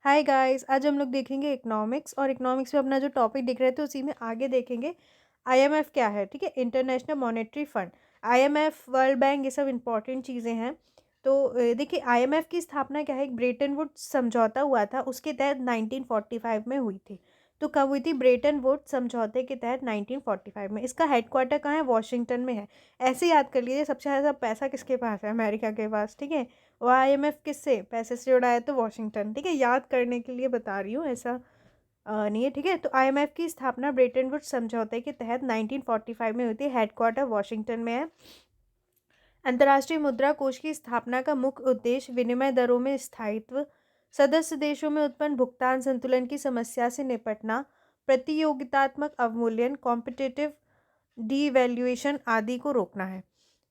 Hi guys, आज हम लोग देखेंगे इकोनॉमिक्स। और इकोनॉमिक्स में अपना जो टॉपिक दिख रहे थे उसी में आगे देखेंगे आईएमएफ क्या है। ठीक है, international monetary fund, IMF, world bank, ये सब इंपॉर्टेंट चीज़ें हैं। तो देखिए, आईएमएफ की स्थापना क्या है, एक ब्रेटन वुड्स समझौता हुआ था, उसके तहत 1945 में हुई थी। तो कब हुई थी? ब्रेटन वुड्स समझौते के तहत 1945 में। इसका हेडक्वार्टर कहाँ है? वॉशिंगटन में है। ऐसे याद कर लीजिए, सबसे ज़्यादा पैसा किसके पास है? अमेरिका के पास। ठीक है, और आईएमएफ किससे पैसे से जुड़ा है? तो वॉशिंगटन। ठीक है, याद करने के लिए बता रही हूँ, ऐसा नहीं है। ठीक है, तो आईएमएफ की स्थापना ब्रेटन वुड्स समझौते के तहत 1945 में हुई थी। हेडक्वार्टर वॉशिंगटन में है। अंतर्राष्ट्रीय मुद्रा कोष की स्थापना का मुख्य उद्देश्य विनिमय दरों में स्थायित्व, सदस्य देशों में उत्पन्न भुगतान संतुलन की समस्या से निपटना, प्रतियोगितात्मक अवमूल्यन, कॉम्पिटिटिव डीवैल्यूएशन आदि को रोकना है।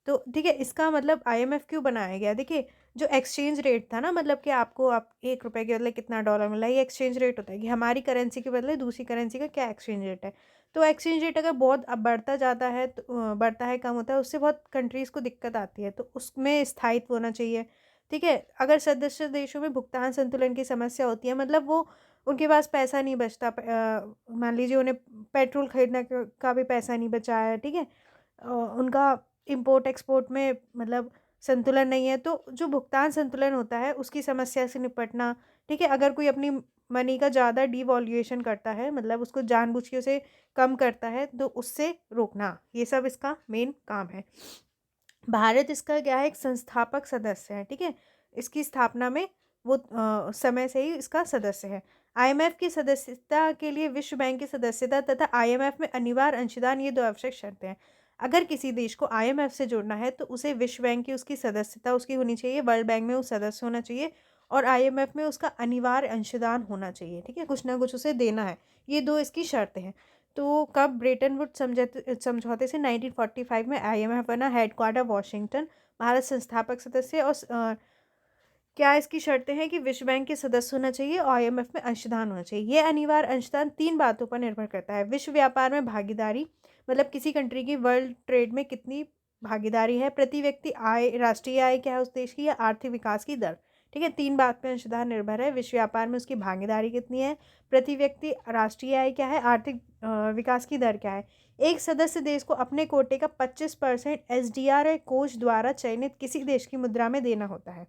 तो ठीक है, इसका मतलब आईएमएफ क्यों बनाया गया? देखिए, जो एक्सचेंज रेट था ना, मतलब कि आपको आप 1 रुपए के बदले कितना डॉलर मिला, ये एक्सचेंज रेट होता है कि हमारी करेंसी के बदले दूसरी करेंसी का क्या एक्सचेंज रेट है। तो एक्सचेंज रेट अगर बहुत अब बढ़ता जाता है तो बढ़ता है, कम होता है, उससे बहुत कंट्रीज़ को दिक्कत आती है। तो उसमें स्थायित्व होना चाहिए। ठीक है, अगर सदस्य देशों में भुगतान संतुलन की समस्या होती है, मतलब वो उनके पास पैसा नहीं बचता, मान लीजिए उन्हें पेट्रोल खरीदने का भी पैसा नहीं बचा है। ठीक है, उनका इंपोर्ट एक्सपोर्ट में मतलब संतुलन नहीं है, तो जो भुगतान संतुलन होता है उसकी समस्या से निपटना। ठीक है, अगर कोई अपनी मनी का ज़्यादा डिवॉल्यूएशन करता है, मतलब उसको जानबूझ के उसे कम करता है, तो उससे रोकना, ये सब इसका मेन काम है। भारत इसका क्या है, एक संस्थापक सदस्य है। ठीक है, इसकी स्थापना में वो समय से ही इसका सदस्य है। आईएमएफ की सदस्यता के लिए विश्व बैंक की सदस्यता तथा आईएमएफ में अनिवार्य अंशदान, ये दो आवश्यक शर्तें हैं। अगर किसी देश को आईएमएफ से जुड़ना है तो उसे विश्व बैंक की उसकी सदस्यता उसकी होनी चाहिए, वर्ल्ड बैंक में वो सदस्य होना चाहिए, और आईएमएफ में उसका अनिवार्य अंशदान होना चाहिए। ठीक है, कुछ ना कुछ उसे देना है। ये दो इसकी शर्तें हैं। तो कब? ब्रेटन वुड्स समझौते से 1945 में आईएमएफ बना, हेडक्वार्टर वॉशिंगटन, भारत संस्थापक सदस्य। और क्या इसकी शर्तें हैं कि विश्व बैंक के सदस्य होना चाहिए और आईएमएफ में अंशदान होना चाहिए। ये अनिवार्य अंशदान 3 बातों पर निर्भर करता है। विश्व व्यापार में भागीदारी, मतलब किसी कंट्री की वर्ल्ड ट्रेड में कितनी भागीदारी है, प्रति व्यक्ति आय, राष्ट्रीय आय क्या है उस देश की, या आर्थिक विकास की दर। ठीक है, 3 बात पे अंशदान निर्भर है। विश्व व्यापार में उसकी भागीदारी कितनी है, प्रति व्यक्ति राष्ट्रीय आय क्या है, आर्थिक विकास की दर क्या है। एक सदस्य देश को अपने कोटे का 25% एसडीआर कोष द्वारा चयनित किसी देश की मुद्रा में देना होता है।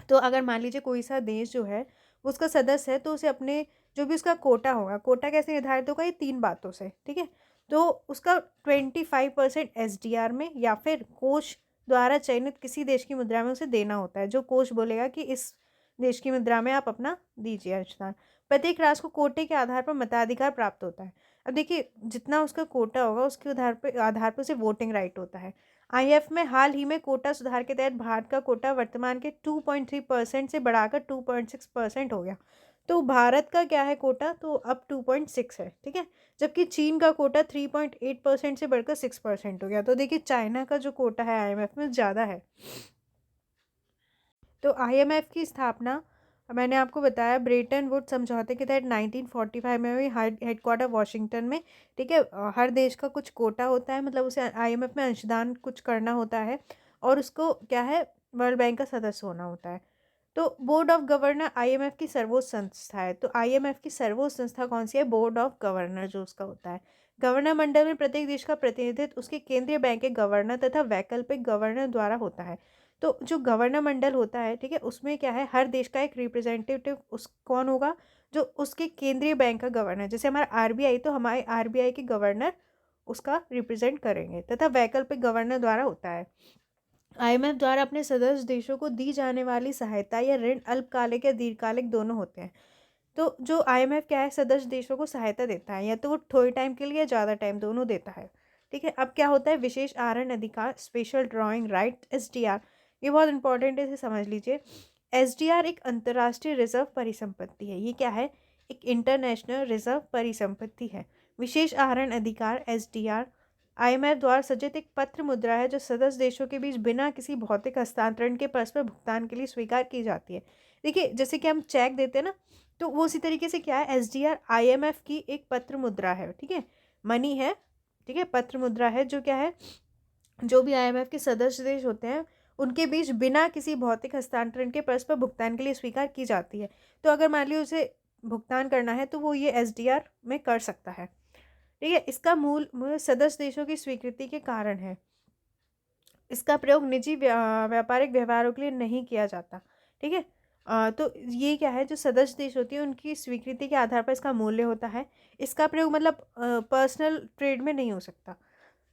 तो अगर मान लीजिए कोई सा देश जो है वो उसका सदस्य है, तो उसे अपने जो भी उसका कोटा होगा, कोटा कैसे निर्धारित होगा? ये 3 बातों से। ठीक है, तो उसका 25% एसडीआर में या फिर कोष द्वारा चयनित किसी देश की मुद्रा में उसे देना होता है। जो कोष बोलेगा कि इस देश की मुद्रा में आप अपना दीजिए अंशदान। प्रत्येक राष्ट्र को कोटे के आधार पर मताधिकार प्राप्त होता है। अब देखिए, जितना उसका कोटा होगा उसके आधार पर उसे वोटिंग राइट होता है। आईएफ में हाल ही में कोटा सुधार के तहत भारत का कोटा वर्तमान के 2.3% से बढ़ाकर 2.6% हो गया। तो भारत का क्या है कोटा? तो अब 2.6 है। ठीक है, जबकि चीन का कोटा 3.8% से बढ़कर 6% हो गया। तो देखिए, चाइना का जो कोटा है आईएमएफ में ज़्यादा है। तो आईएमएफ की स्थापना मैंने आपको बताया ब्रेटन वुड्स समझौते के तहत 1945 में हुई, हेडक्वार्टर वॉशिंगटन में। ठीक है, हर देश का कुछ कोटा होता है, मतलब उसे आईएमएफ में अंशदान कुछ करना होता है, और उसको क्या है, वर्ल्ड बैंक का सदस्य होना होता है। तो बोर्ड ऑफ गवर्नर आईएमएफ की सर्वोच्च संस्था है। तो आईएमएफ की सर्वोच्च संस्था कौन सी है? बोर्ड ऑफ गवर्नर जो उसका होता है। गवर्नर मंडल में प्रत्येक देश का प्रतिनिधित्व उसके केंद्रीय बैंक के गवर्नर तथा वैकल्पिक गवर्नर द्वारा होता है। तो जो गवर्नर मंडल होता है, ठीक है, उसमें क्या है, हर देश का एक रिप्रेजेंटेटिव उस कौन होगा? जो उसके केंद्रीय बैंक का गवर्नर, जैसे हमारा आरबीआई, तो हमारे आरबीआई के गवर्नर उसका रिप्रेजेंट करेंगे, तथा वैकल्पिक गवर्नर द्वारा होता है। आईएमएफ द्वारा अपने सदस्य देशों को दी जाने वाली सहायता या ऋण अल्पकालिक या दीर्घकालिक दोनों होते हैं। तो जो आईएमएफ क्या है, सदस्य देशों को सहायता देता है, या तो वो थोड़े टाइम के लिए या ज़्यादा टाइम, दोनों देता है। ठीक है, अब क्या होता है? विशेष आहरण अधिकार, स्पेशल ड्राइंग राइट, एसडीआर। ये बहुत इंपॉर्टेंट है, इसे समझ लीजिए। एसडीआर एक अंतर्राष्ट्रीय रिजर्व परिसंपत्ति है। ये क्या है? एक इंटरनेशनल रिजर्व परिसंपत्ति है। विशेष आहरण अधिकार, एसडीआर, आईएमएफ द्वारा सृजित एक पत्र मुद्रा है जो सदस्य देशों के बीच बिना किसी भौतिक हस्तांतरण के परस्पर भुगतान के लिए स्वीकार की जाती है। देखिए, जैसे कि हम चेक देते हैं ना, तो वो उसी तरीके से क्या है, एसडीआर आईएमएफ की एक पत्र मुद्रा है। ठीक है, मनी है। ठीक है, पत्र मुद्रा है, जो क्या है, जो भी आईएमएफ के सदस्य देश होते हैं उनके बीच बिना किसी भौतिक हस्तांतरण के परस्पर भुगतान के लिए स्वीकार की जाती है। तो अगर मान लीजिए उसे भुगतान करना है तो वो ये एसडीआर में कर सकता है। ठीक है, इसका मूल सदस्य देशों की स्वीकृति के कारण है। इसका प्रयोग निजी व्यापारिक व्यवहारों के लिए नहीं किया जाता। ठीक है, तो ये क्या है, जो सदस्य देश होती है उनकी स्वीकृति के आधार पर इसका मूल्य होता है। इसका प्रयोग मतलब पर्सनल ट्रेड में नहीं हो सकता।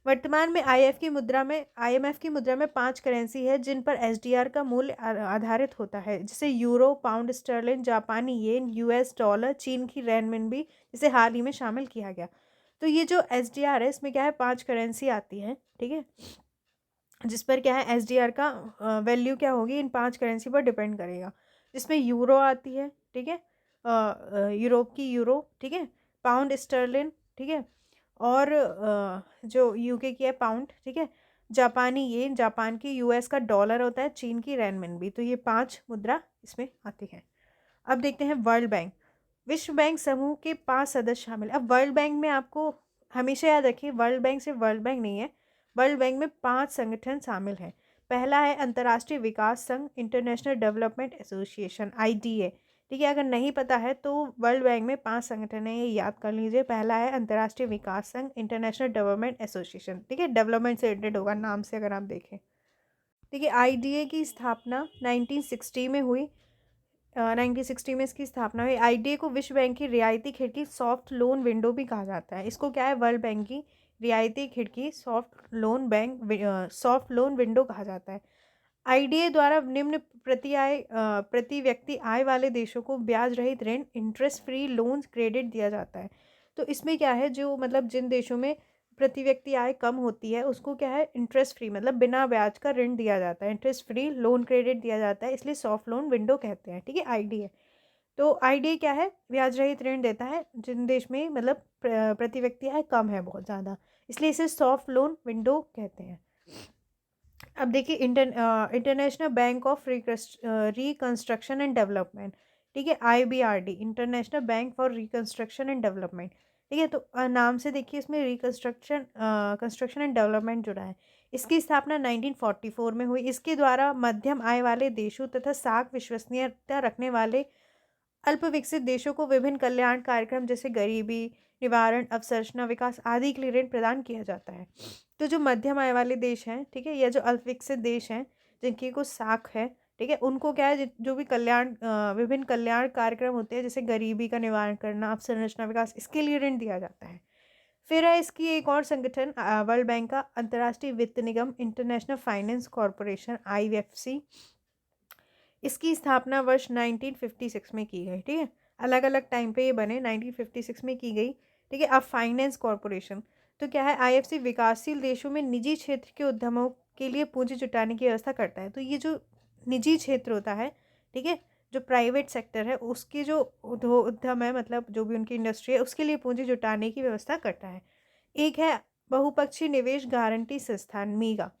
वर्तमान में आईएमएफ की मुद्रा में 5 करेंसी है जिन पर एसडीआर का मूल्य आधारित होता है, जैसे यूरो, पाउंड स्टर्लिन, जापानी येन, यूएस डॉलर, चीन की रेनमिनबी, जिसे हाल ही में शामिल किया गया। तो ये जो एसडीआर है इसमें क्या है, 5 करेंसी आती है। ठीक है, जिस पर क्या है एसडीआर का वैल्यू क्या होगी इन 5 करेंसी पर डिपेंड करेगा, जिसमें यूरो आती है। ठीक है, यूरोप की यूरो। ठीक है, पाउंड स्टर्लिन। ठीक है, और जो यूके की है पाउंड। ठीक है, जापानी येन, जापान की, यूएस का डॉलर होता है, चीन की रेनमिनबी। तो ये 5 मुद्रा इसमें आती है। अब देखते हैं वर्ल्ड बैंक। विश्व बैंक समूह के 5 सदस्य शामिल। अब वर्ल्ड बैंक में आपको हमेशा याद रखिए, वर्ल्ड बैंक सिर्फ वर्ल्ड बैंक नहीं है, वर्ल्ड बैंक में 5 संगठन शामिल हैं। पहला है अंतर्राष्ट्रीय विकास संघ, इंटरनेशनल डेवलपमेंट एसोसिएशन, आईडीए। ठीक है, अगर नहीं पता है तो वर्ल्ड बैंक में 5 संगठन है, ये याद कर लीजिए। पहला है अंतर्राष्ट्रीय विकास संघ, इंटरनेशनल डेवलपमेंट एसोसिएशन। ठीक है, डेवलपमेंट से रिलेटेड होगा नाम से अगर आप देखें। ठीक है, आईडीए की स्थापना 1960 में हुई। 1960 में इसकी स्थापना हुई। आईडीए को विश्व बैंक की रियायती खिड़की, सॉफ्ट लोन विंडो भी कहा जाता है। इसको क्या है, वर्ल्ड बैंक की रियायती खिड़की, सॉफ्ट लोन विंडो कहा जाता है। आईडीए द्वारा निम्न प्रति व्यक्ति आय वाले देशों को ब्याज रहित ऋण, इंटरेस्ट फ्री लोन्स, क्रेडिट दिया जाता है। तो इसमें क्या है, जो मतलब जिन देशों में प्रति व्यक्ति आय कम होती है उसको क्या है, इंटरेस्ट फ्री मतलब बिना ब्याज का ऋण दिया जाता है, इंटरेस्ट फ्री लोन क्रेडिट दिया जाता है, इसलिए सॉफ्ट लोन विंडो कहते हैं। ठीक है, आईडीए। तो आईडीए क्या है, ब्याज रहित ऋण देता है जिन देश में मतलब प्रति व्यक्ति आय कम है बहुत ज़्यादा, इसलिए इसे सॉफ्ट लोन विंडो कहते हैं। अब देखिए international bank of reconstruction and development. ठीक है, IBRD, international bank for reconstruction and development. ठीक है, तो नाम से देखिए इसमें कंस्ट्रक्शन एंड डेवलपमेंट जुड़ा है। इसकी स्थापना 1944 में हुई। इसके द्वारा मध्यम आय वाले देशों तथा साख विश्वसनीयता रखने वाले अल्प विकसित देशों को विभिन्न कल्याण कार्यक्रम जैसे गरीबी निवारण, अवसंरचना विकास आदि के लिए ऋण प्रदान किया जाता है। तो जो मध्यम आय वाले देश हैं, ठीक है, या जो अल्प विकसित देश हैं जिनकी कुछ साख है, ठीक है, उनको क्या है, जो भी विभिन्न कल्याण कार्यक्रम होते हैं जैसे गरीबी का निवारण करना, अवसंरचना विकास, इसके लिए ऋण दिया जाता है। फिर है इसकी एक और संगठन वर्ल्ड बैंक का अंतर्राष्ट्रीय वित्त निगम, इंटरनेशनल फाइनेंस कॉरपोरेशन, आईएफसी। इसकी स्थापना वर्ष 1956 में की गई। ठीक है, अलग अलग टाइम पे ये बने, 1956 में की गई। ठीक है, अब फाइनेंस कॉरपोरेशन तो क्या है, आईएफसी विकासशील देशों में निजी क्षेत्र के उद्यमों के लिए पूंजी जुटाने की व्यवस्था करता है। तो ये जो निजी क्षेत्र होता है, ठीक है, जो प्राइवेट सेक्टर है उसके जो उद्यम है, मतलब जो भी उनकी इंडस्ट्री है उसके लिए पूंजी जुटाने की व्यवस्था करता है। एक है बहुपक्षीय निवेश गारंटी संस्थान, मीगा।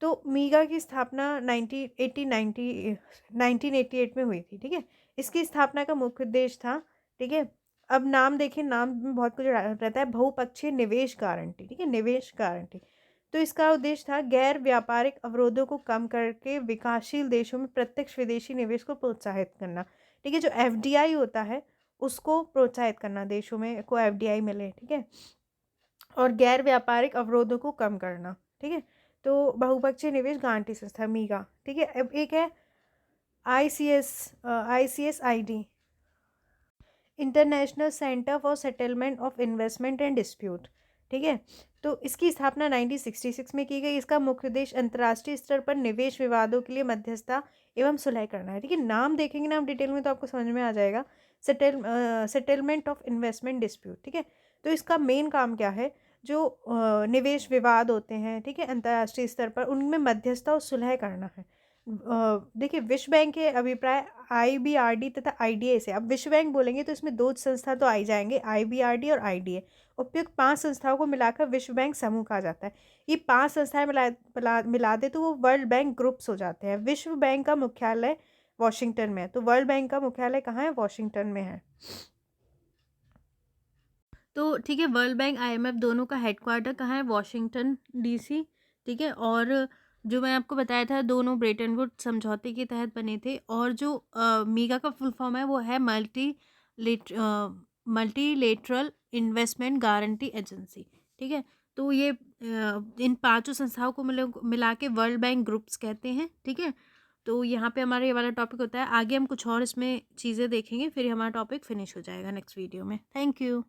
तो मीगा की स्थापना 1988 में हुई थी। ठीक है, इसकी स्थापना का मुख्य उद्देश्य था, ठीक है, अब नाम देखिए, नाम में बहुत कुछ रहता है, बहुपक्षीय निवेश गारंटी। ठीक है, निवेश गारंटी। तो इसका उद्देश्य था गैर व्यापारिक अवरोधों को कम करके विकासशील देशों में प्रत्यक्ष विदेशी निवेश को प्रोत्साहित करना। ठीक है, जो एफडीआई होता है उसको प्रोत्साहित करना, देशों में को एफडीआई मिले। ठीक है, और गैर व्यापारिक अवरोधों को कम करना। ठीक है, तो बहुपक्षीय निवेश गारंटी संस्था, मीगा। ठीक है, अब एक है ICSID, international centre for settlement of investment and dispute. ठीक है, तो इसकी स्थापना 1966 में की गई। इसका मुख्य उद्देश्य अंतर्राष्ट्रीय स्तर पर निवेश विवादों के लिए मध्यस्थता एवं सुलह करना है। ठीक है, नाम देखेंगे ना हम डिटेल में तो आपको समझ में आ जाएगा। Settlement of investment dispute. ठीक है, तो इसका मेन काम क्या है, जो निवेश विवाद होते हैं, ठीक है, अंतर्राष्ट्रीय स्तर पर उनमें मध्यस्थता और सुलह करना है। देखिए विश्व बैंक के अभिप्राय आईबीआरडी तथा आईडीए से, अब विश्व बैंक बोलेंगे तो इसमें 2 संस्था तो आई जाएंगे, आईबीआरडी और आईडीए। उपयुक्त 5 संस्थाओं को मिलाकर विश्व बैंक समूह कहा जाता है। ये 5 संस्थाएं मिला दे तो वो वर्ल्ड बैंक ग्रुप्स हो जाते हैं। विश्व बैंक का मुख्यालय वॉशिंगटन में है। तो वर्ल्ड बैंक का मुख्यालय कहाँ है, वॉशिंगटन में है। तो ठीक है, वर्ल्ड बैंक आईएमएफ दोनों का हेडक्वार्टर कहाँ है, वॉशिंगटन डीसी। ठीक है, और जो मैं आपको बताया था दोनों ब्रेटन वुड समझौते के तहत बने थे, और जो मीगा का फुल फॉर्म है वो है मल्टीलेटरल इन्वेस्टमेंट गारंटी एजेंसी। ठीक है, तो ये इन पांचों संस्थाओं को मिला के वर्ल्ड बैंक ग्रुप्स कहते हैं। ठीक है, तो यहाँ पे हमारा ये वाला टॉपिक होता है। आगे हम कुछ और इसमें चीज़ें देखेंगे, फिर हमारा टॉपिक फिनिश हो जाएगा नेक्स्ट वीडियो में। Thank you.